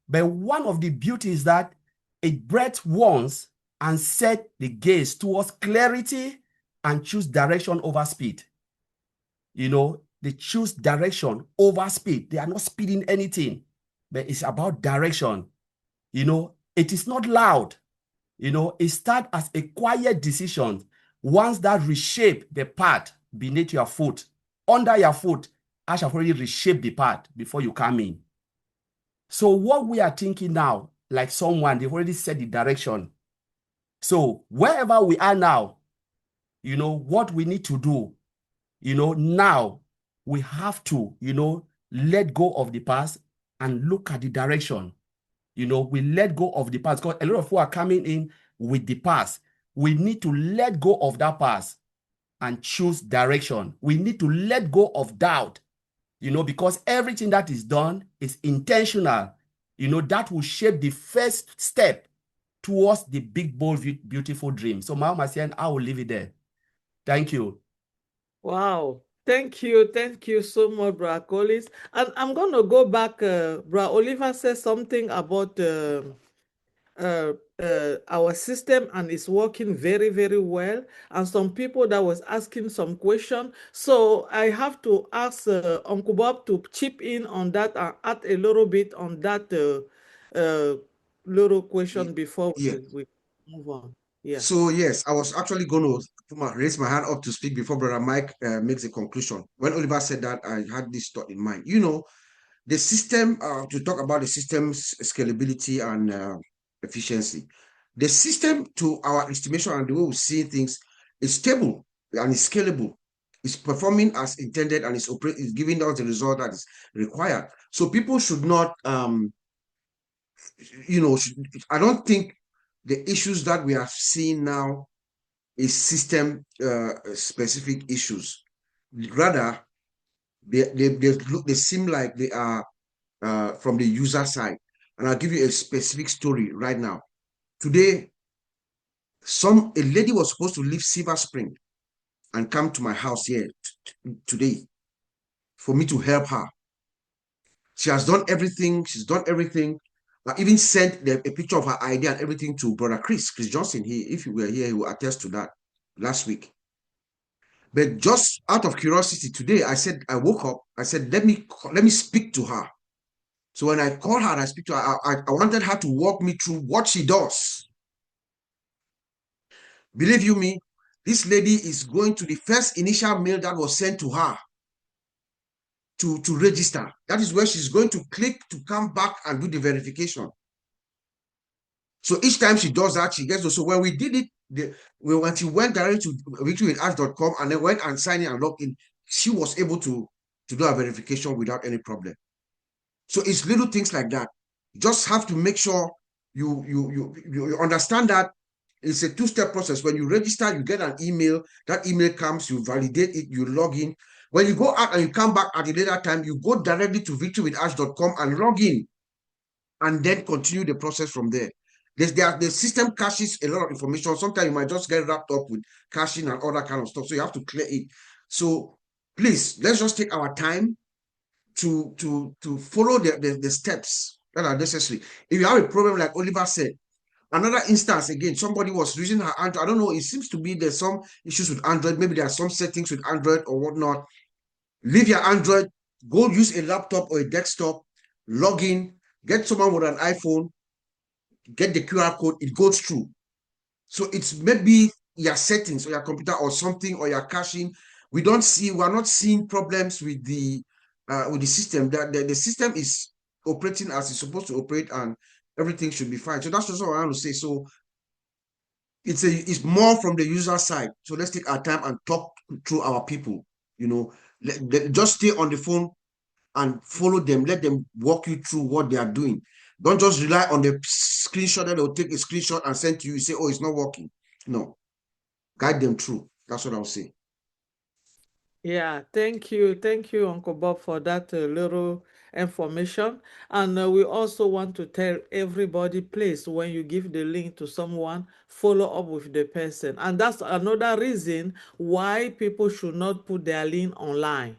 But one of the beauties is that it breathes once and set the gaze towards clarity and choose direction over speed. They choose direction over speed. They are not speeding anything, but it's about direction. It is not loud. It starts as a quiet decision, once that reshape the path beneath your foot, under your foot, I shall already reshape the path before you come in. So what we are thinking now, like someone, they've already set the direction. So wherever we are now, what we need to do, now we have to, let go of the past and look at the direction. We let go of the past because a lot of people are coming in with the past. We need to let go of that past and choose direction. We need to let go of doubt, because everything that is done is intentional. That will shape the first step towards the big, bold, beautiful dream. So, Mama saying, I will leave it there. Thank you. Wow. Thank you. Thank you so much, Bra Collins. And I'm going to go back. Bra Oliver said something about our system, and it's working very, very well. And some people that was asking some question. So I have to ask Uncle Bob to chip in on that and add a little bit on that little question before Yeah. we move on. Yeah. So yes, I was actually going to raise my hand up to speak before Brother Mike makes a conclusion. When Oliver said that, I had this thought in mind. The system, to talk about the system's scalability and efficiency. The system, to our estimation and the way we see things, is stable and is scalable. It's performing as intended and is giving us the result that is required. So people should not, I don't think the issues that we are seeing now is system specific issues. Rather, they seem like they are from the user side. And I'll give you a specific story right now. Today, a lady was supposed to leave Silver Spring and come to my house here today for me to help her. She has done everything. She's done everything. I even sent a picture of her ID and everything to Brother Chris Johnson. If you were here, he will attest to that last week. But just out of curiosity today, I woke up, I said, let me speak to her. So when I call her and I speak to her, I wanted her to walk me through what she does. Believe you me, this lady is going to the first initial mail that was sent to her to register. That is where she's going to click to come back and do the verification. So each time she does that, she gets those. So when we did it, when she went directly to victorywithash.com and then went and signed in and logged in, she was able to do a verification without any problem. So it's little things like that. You just have to make sure you understand that it's a two-step process. When you register, you get an email. That email comes, you validate it, you log in. When you go out and you come back at a later time, you go directly to victorywithash.com and log in, and then continue the process from there. The system caches a lot of information. Sometimes you might just get wrapped up with caching and all that kind of stuff. So you have to clear it. So please, let's just take our time to follow the steps that are necessary. If you have a problem, like Oliver said, another instance, again, somebody was using her Android. I don't know, it seems to be there's some issues with Android. Maybe there are some settings with Android or whatnot. Leave your Android, go use a laptop or a desktop, log in, get someone with an iPhone, get the QR code, it goes through. So it's maybe your settings or your computer or something, or your caching. We're not seeing problems with the system. The system is operating as it's supposed to operate, and everything should be fine. So that's just what I want to say. So it's more from the user side. So let's take our time and talk to our people. Just stay on the phone and follow them. Let them walk you through what they are doing. Don't just rely on the screenshot that they'll take a screenshot and send to you. You say, oh, it's not working. No. Guide them through. That's what I'll say. Yeah, thank you. Thank you, Uncle Bob, for that little information. And we also want to tell everybody, please, when you give the link to someone, follow up with the person. And that's another reason why people should not put their link online.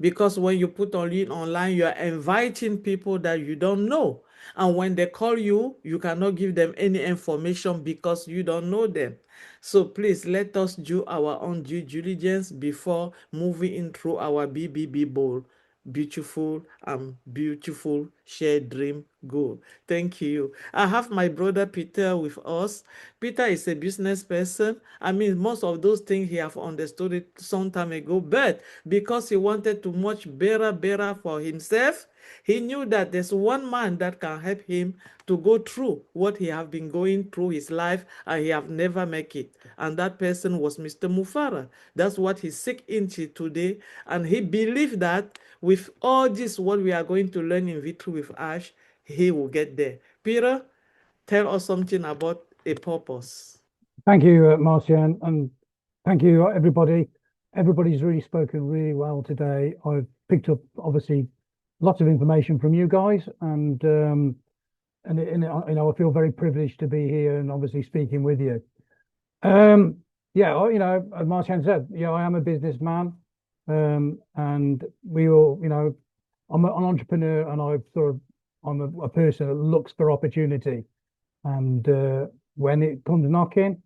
Because when you put a link online, you are inviting people that you don't know. And when they call you, you cannot give them any information because you don't know them. So please let us do our own due diligence before moving in through our BBB bowl beautiful and beautiful shared dream goal. Thank you. I have my brother Peter with us. Peter is a business person. I mean, most of those things he have understood it some time ago, but because he wanted to much better for himself, he knew that there's one man that can help him to go through what he have been going through his life and he have never make it. And that person was Mr. Mufara. That's what he seek into today. And he believed that with all this, what we are going to learn in Victory with Ash, he will get there. Peter, tell us something about a purpose. Thank you, Marcia, and thank you, everybody. Everybody's really spoken really well today. I've picked up, obviously, lots of information from you guys, and you know, I feel very privileged to be here and obviously speaking with you. Yeah, you know, as Marcia said, yeah, I am a businessman, and we all, you know, I'm an entrepreneur, and I'm a person that looks for opportunity, and when it comes knocking,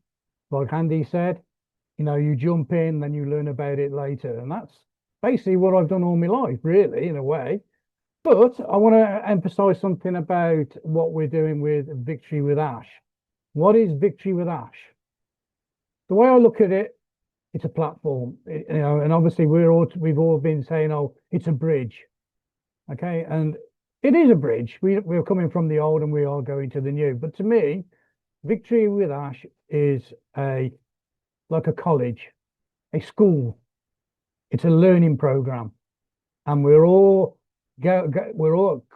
like Andy said, you know, you jump in, then you learn about it later. And that's basically what I've done all my life, really, in a way. But I want to emphasize something about what we're doing with Victory with Ash. What is Victory with Ash? The way I look at it, it's a platform, you know, and obviously we've all been saying, oh, it's a bridge. Okay, and it is a bridge. We're coming from the old and we are going to the new. But to me, Victory with Ash is like a college, a school. It's a learning program, and we're all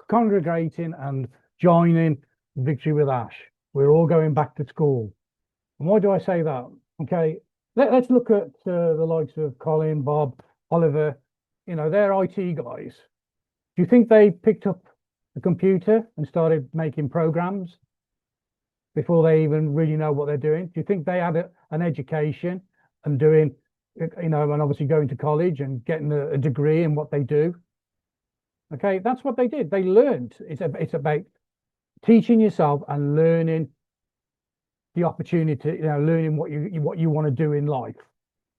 congregating and joining Victory with Ash. We're all going back to school. And why do I say that? Okay, let's look at the likes of Colin, Bob, Oliver. You know, they're IT guys. Do you think they picked up a computer and started making programs before they even really know what they're doing? Do you think they had an education and doing, you know, and obviously going to college and getting a degree in what they do? Okay, that's what they did. They learned. It's about teaching yourself and learning the opportunity, you know, learning what you want to do in life.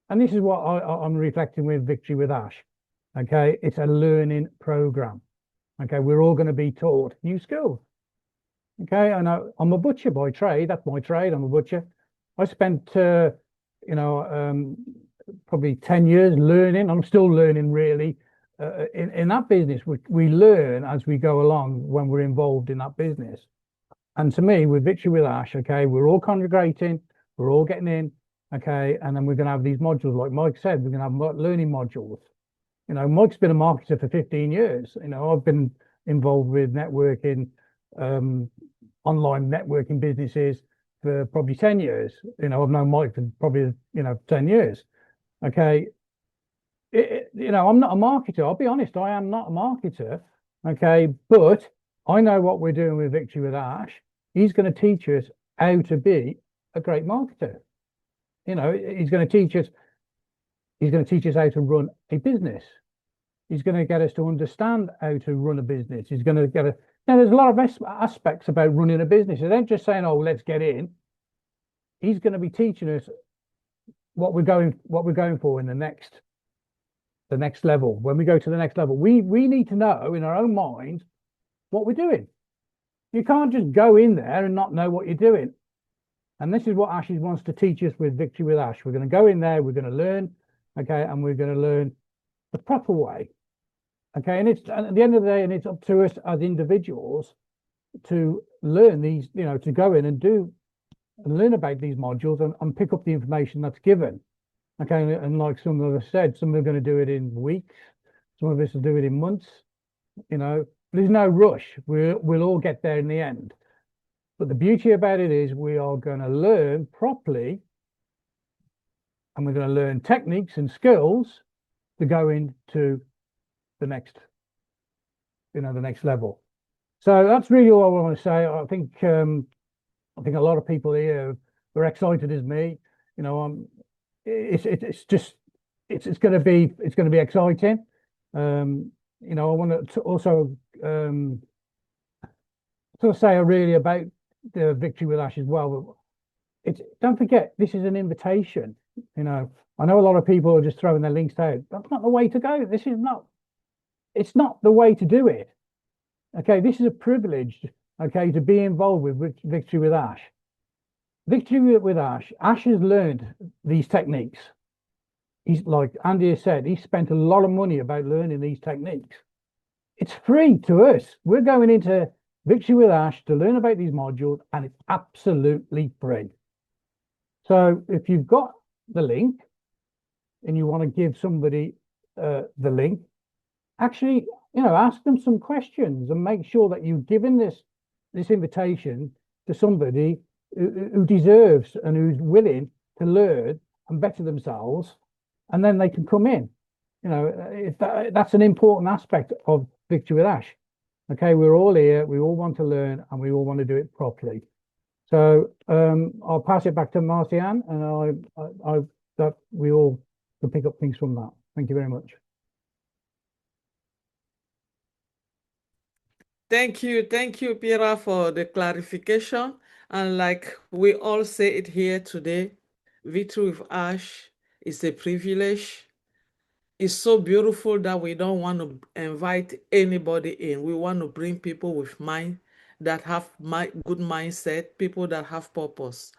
And this is what I'm reflecting with Victory with Ash. Okay, it's a learning program. Okay, we're all going to be taught new skills. Okay, and I'm a butcher by trade. That's my trade. I'm a butcher. I spent, you know, probably 10 years learning. I'm still learning, really. In that business, we learn as we go along when we're involved in that business. And to me, with Victory with Ash, okay, we're all congregating, we're all getting in, okay, and then we're going to have these modules, like Mike said, we're going to have learning modules. You know, Mike's been a marketer for 15 years. You know, I've been involved with networking, online networking businesses for probably 10 years. You know, I've known Mike for probably, you know, 10 years. Okay. You know, I'm not a marketer. I'll be honest, I am not a marketer. Okay. But I know what we're doing with Victory with Ash. He's going to teach us how to be a great marketer. You know, he's going to teach us how to run a business. He's going to get us to understand how to run a business. He's going to get us. Now, there's a lot of aspects about running a business. It ain't just saying, "Oh, let's get in." He's going to be teaching us what we're going for in the next level. When we go to the next level, we need to know in our own minds what we're doing. You can't just go in there and not know what you're doing. And this is what Ashes wants to teach us with Victory with Ash. We're going to go in there, we're going to learn, okay, and we're going to learn the proper way, okay. And it's at the end of the day, and it's up to us as individuals to learn these, you know, to go in and learn about these modules and pick up the information that's given, okay. And like some of us said, some are going to do it in weeks, some of us will do it in months, you know. There's no rush. We'll all get there in the end. But the beauty about it is we are going to learn properly, and we're going to learn techniques and skills to go into the next, you know, the next level. So that's really all I want to say. I think a lot of people here are excited as me. You know, it's going to be exciting. You know, I want to also sort of say really about the Victory with Ash as well. Don't forget, this is an invitation. You know, I know a lot of people are just throwing their links out. That's not the way to go. This is not. it's not the way to do it. Okay, this is a privilege, okay, to be involved with Victory with Ash. Victory with Ash. Ash has learned these techniques. He's, like Andy has said, he spent a lot of money about learning these techniques. It's free to us. We're going into Victory with Ash to learn about these modules, and it's absolutely free. So if you've got the link and you want to give somebody the link, actually, ask them some questions and make sure that you've given this invitation to somebody who deserves and who's willing to learn and better themselves, and then they can come in. That's an important aspect of Victory with Ash. Okay, we're all here, we all want to learn, and we all want to do it properly. So I'll pass it back to Marcianne, and I that we all can pick up things from that. Thank you very much. Thank you, Pira, for the clarification. And like we all say it here today, Victory with Ash is a privilege. It's so beautiful that we don't want to invite anybody in. We want to bring people with mind that have good mindset, people that have purpose.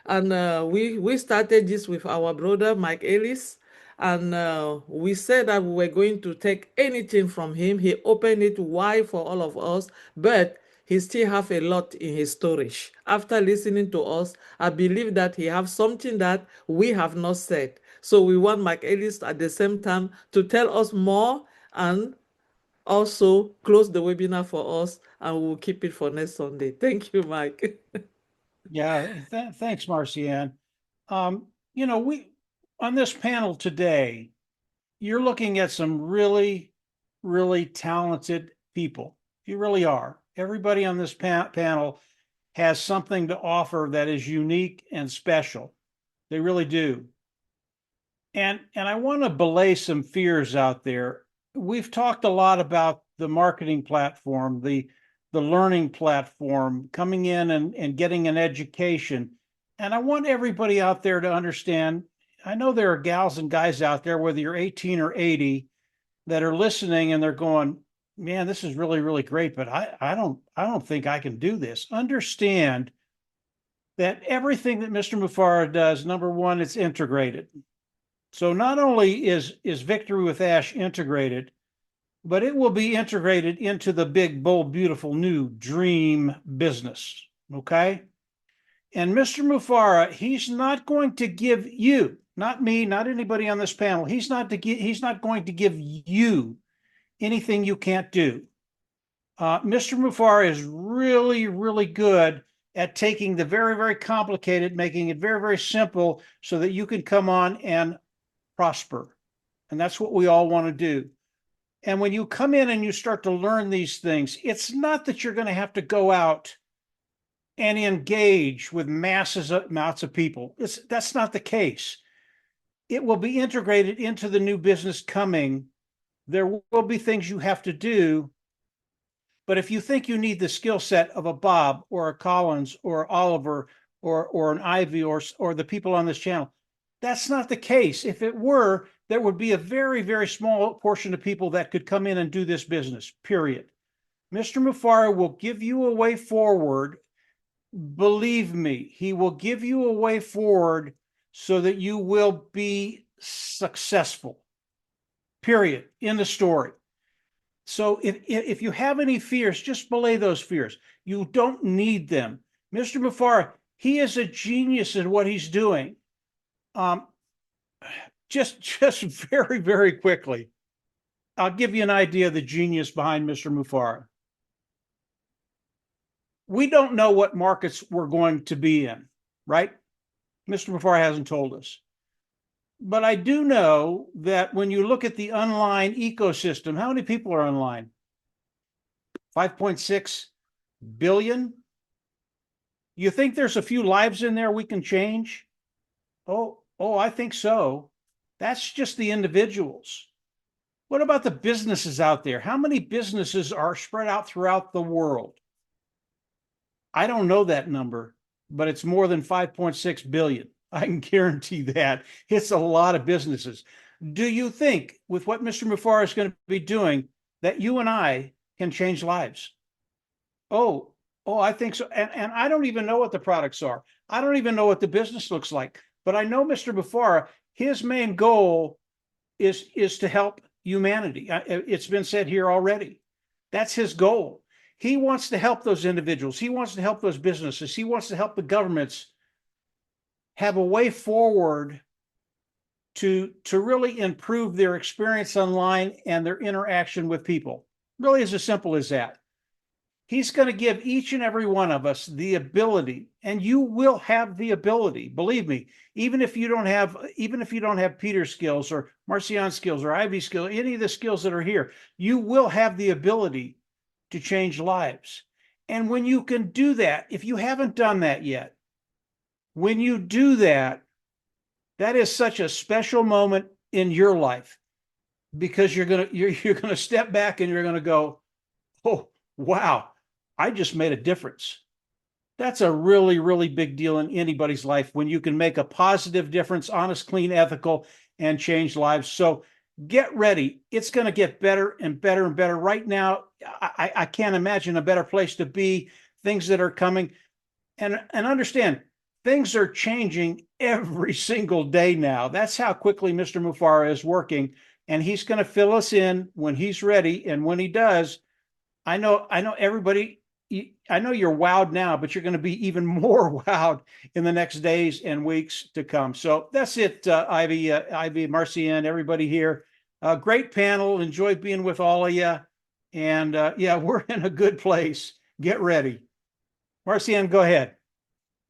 And we started this with our brother, Mike Ellis. And we said that we were going to take anything from him. He opened it wide for all of us, but he still have a lot in his storage. After listening to us, I believe that he have something that we have not said. So we want Mike Ellis at the same time to tell us more and also close the webinar for us, and we'll keep it for next Sunday. Thank you, Mike. Yeah, thanks, Marcianne. We on this panel today, you're looking at some really, really talented people. You really are. Everybody on this panel has something to offer that is unique and special. They really do. And I want to belay some fears out there. We've talked a lot about the marketing platform, the learning platform, coming in and getting an education. And I want everybody out there to understand, I know there are gals and guys out there, whether you're 18 or 80, that are listening and they're going, man, this is really, really great, but I don't think I can do this. Understand that everything that Mr. Mufara does, number one, it's integrated. So not only is Victory with Ash integrated, but it will be integrated into the big, bold, beautiful, new dream business, okay? And Mr. Mufara, he's not going to give you, not me, not anybody on this panel, he's not going to give you anything you can't do. Mr. Mufara is really, really good at taking the very, very complicated, making it very, very simple so that you can come on and prosper. And that's what we all want to do. And when you come in and you start to learn these things, it's not that you're going to have to go out and engage with massive amounts of people. That's not the case. It will be integrated into the new business coming. There will be things you have to do. But if you think you need the skill set of a Bob or a Collins or Oliver or an Ivy or the people on this channel, that's not the case. If it were, there would be a very, very small portion of people that could come in and do this business, period. Mr. Mufara will give you a way forward. Believe me, he will give you a way forward so that you will be successful, period, in the story. So if you have any fears, just belay those fears. You don't need them. Mr. Mufara, he is a genius in what he's doing. Just very, very quickly, I'll give you an idea of the genius behind Mr. Mufara. We don't know what markets we're going to be in, right? Mr. Mufara hasn't told us. But I do know that when you look at the online ecosystem, how many people are online? 5.6 billion? You think there's a few lives in there we can change? Oh, I think so. That's just the individuals. What about the businesses out there? How many businesses are spread out throughout the world? I don't know that number, but it's more than 5.6 billion. I can guarantee that. It's a lot of businesses. Do you think with what Mr. Mufara is going to be doing that you and I can change lives. Oh, I think so. And I don't even know what the products are. I don't even know what the business looks like. But I know Mr. Mufara, his main goal is to help humanity. It's been said here already. That's his goal. He wants to help those individuals. He wants to help those businesses. He wants to help the governments have a way forward to really improve their experience online and their interaction with people. Really is as simple as that. He's going to give each and every one of us the ability, and you will have the ability, believe me, even if you don't have Peter's skills or Marcian's skills or Ivy's skills, any of the skills that are here, you will have the ability to change lives. And when you can do that, if you haven't done that yet, when you do that, that is such a special moment in your life, because you're gonna step back and you're gonna go, oh, wow, I just made a difference. That's a really, really big deal in anybody's life when you can make a positive difference, honest, clean, ethical, and change lives. So get ready. It's going to get better and better and better. Right now, I can't imagine a better place to be, things that are coming. And understand, things are changing every single day now. That's how quickly Mr. Mufara is working. And he's going to fill us in when he's ready. And when he does, I know everybody, I know you're wowed now, but you're going to be even more wowed in the next days and weeks to come. So that's it, Ivy, Marcian, everybody here. Great panel. Enjoyed being with all of you. And yeah, we're in a good place. Get ready. Marcian, go ahead.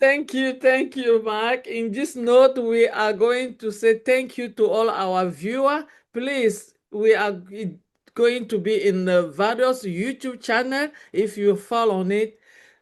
Thank you, Mark. In this note, we are going to say thank you to all our viewers. Please, we are going to be in the various YouTube channel. If you follow on it,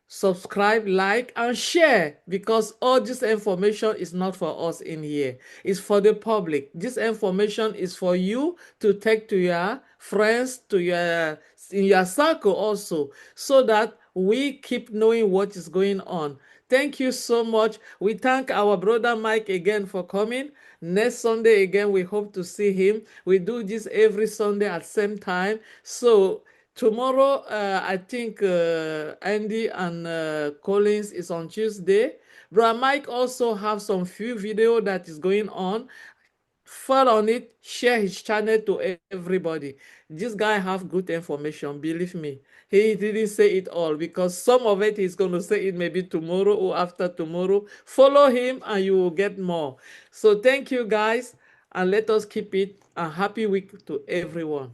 subscribe, like, and share, because all this information is not for us in here. It's for the public. This information is for you to take to your friends, in your circle also, so that we keep knowing what is going on. Thank you so much. We thank our brother Mike again for coming. Next Sunday again, we hope to see him. We do this every Sunday at same time. So tomorrow, I think Andy and Collins is on Tuesday. Brother Mike also have some few video that is going on. Follow on it, share his channel to everybody. This guy have good information, believe me. He didn't say it all, because some of it he's going to say it maybe tomorrow or after tomorrow. Follow him and you will get more. So thank you guys, and let us keep it a happy week to everyone.